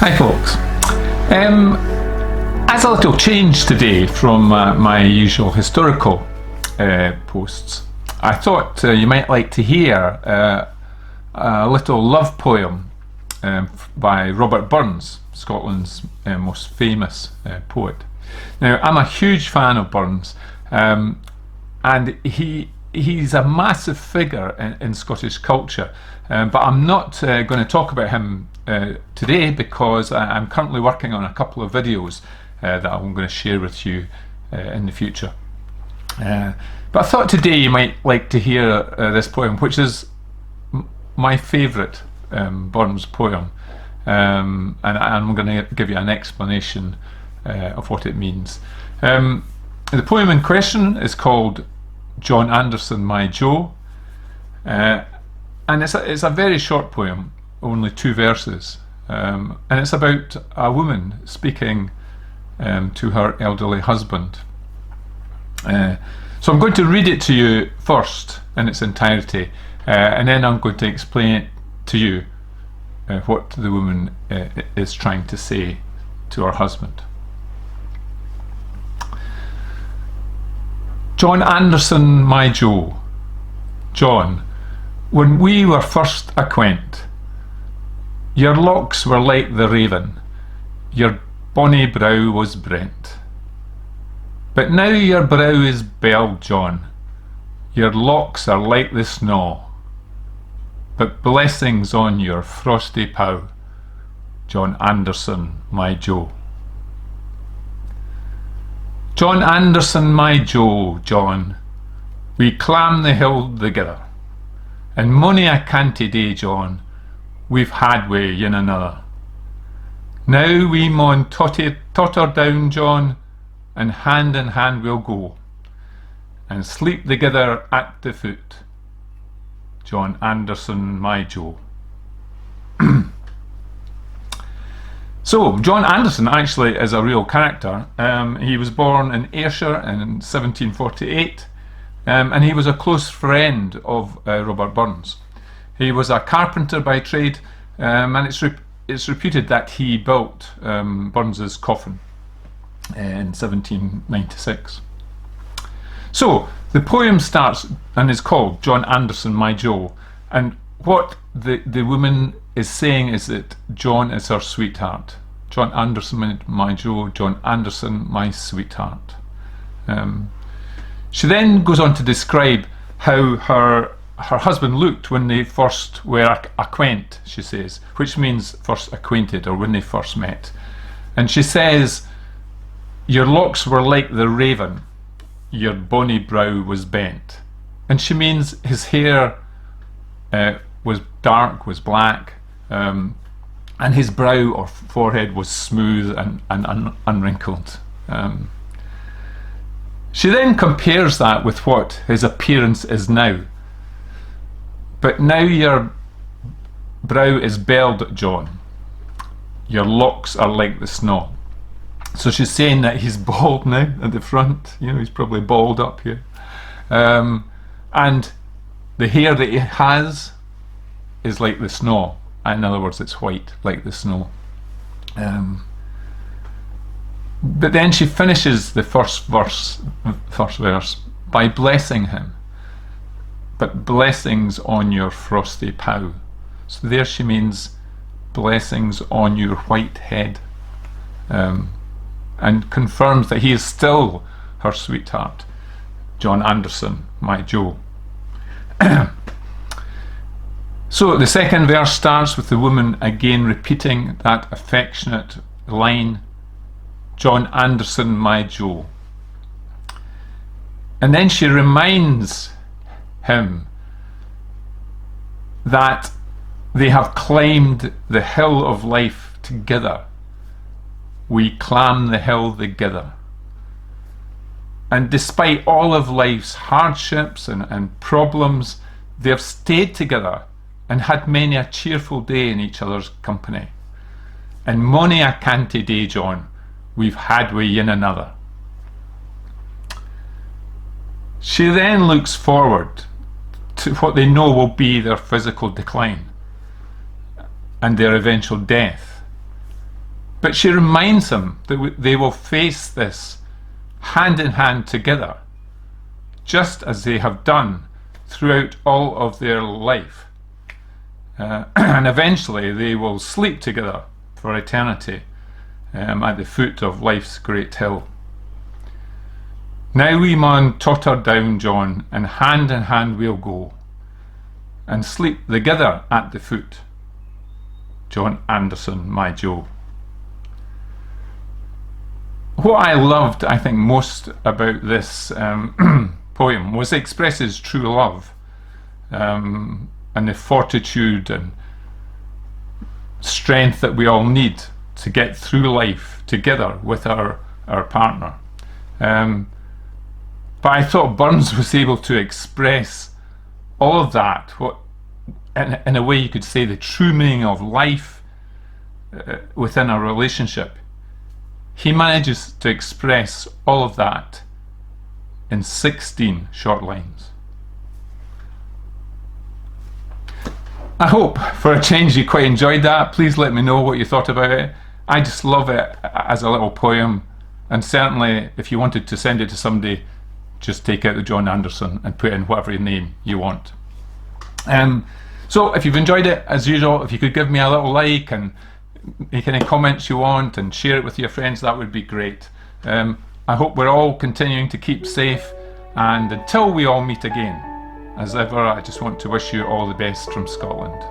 Hi folks. As a little change today from my usual historical posts, I thought you might like to hear a little love poem by Robert Burns, Scotland's most famous poet. Now, I'm a huge fan of Burns, and he's a massive figure in Scottish culture, but I'm not going to talk about him today because I'm currently working on a couple of videos that I'm going to share with you in the future. But I thought today you might like to hear this poem, which is my favourite Burns poem, and I'm going to give you an explanation of what it means. The poem in question is called John Anderson, My Jo, and it's a very short poem, only 2 verses, and it's about a woman speaking to her elderly husband. So I'm going to read it to you first in its entirety, and then I'm going to explain it to you what the woman is trying to say to her husband. John Anderson, my Jo. John, when we were first acquaint, your locks were like the raven, your bonny brow was brent. But now your brow is belled, John, your locks are like the snaw. But blessings on your frosty pow, John Anderson, my Jo. John Anderson, my Jo, John, we climb the hill together, and mony a canty day, John, we've had wi' yin another. Now we maun totter down, John, and hand in hand we'll go, and sleep together at the foot, John Anderson, my Jo. So, John Anderson actually is a real character. He was born in Ayrshire in 1748, and he was a close friend of Robert Burns. He was a carpenter by trade, and it's reputed that he built Burns's coffin in 1796. So, the poem starts and is called John Anderson, my Jo, and what the woman is saying is that John is her sweetheart. John Anderson, my Jo, John Anderson, my sweetheart. She then goes on to describe how her husband looked when they first were acquaint, she says, which means first acquainted, or when they first met. And she says, your locks were like the raven, your bonny brow was bent. And she means his hair was dark, was black, and his brow or forehead was smooth and unwrinkled. She then compares that with what his appearance is now. But now your brow is belled, John. Your locks are like the snaw. So she's saying that he's bald now at the front. You know, he's probably bald up here. And the hair that he has is like the snow. In other words, it's white, like the snow. But then she finishes the first verse by blessing him. But blessings on your frosty pow. So there she means blessings on your white head. And confirms that he is still her sweetheart, John Anderson, my Jo. So the second verse starts with the woman again repeating that affectionate line, John Anderson, my Jo. And then she reminds him that they have climbed the hill of life together. We climb the hill together. And despite all of life's hardships and problems, they have stayed together and had many a cheerful day in each other's company. And mony a canty day, John, we've had wi' yin another. She then looks forward to what they know will be their physical decline and their eventual death. But she reminds him that they will face this hand in hand together, just as they have done throughout all of their life. And eventually they will sleep together for eternity at the foot of life's great hill. Now we maun totter down, John, and hand we'll go, and sleep together at the foot. John Anderson, my Joe. What I loved, I think, most about this poem was it expresses true love, and the fortitude and strength that we all need to get through life together with our partner. But I thought Burns was able to express all of that, what in a way you could say the true meaning of life within a relationship. He manages to express all of that in 16 short lines. I hope for a change you quite enjoyed that. Please let me know what you thought about it. I just love it as a little poem, and certainly if you wanted to send it to somebody, just take out the John Anderson and put in whatever name you want. So if you've enjoyed it, as usual, if you could give me a little like and make any comments you want and share it with your friends, that would be great. I hope we're all continuing to keep safe, and until we all meet again, as ever, I just want to wish you all the best from Scotland.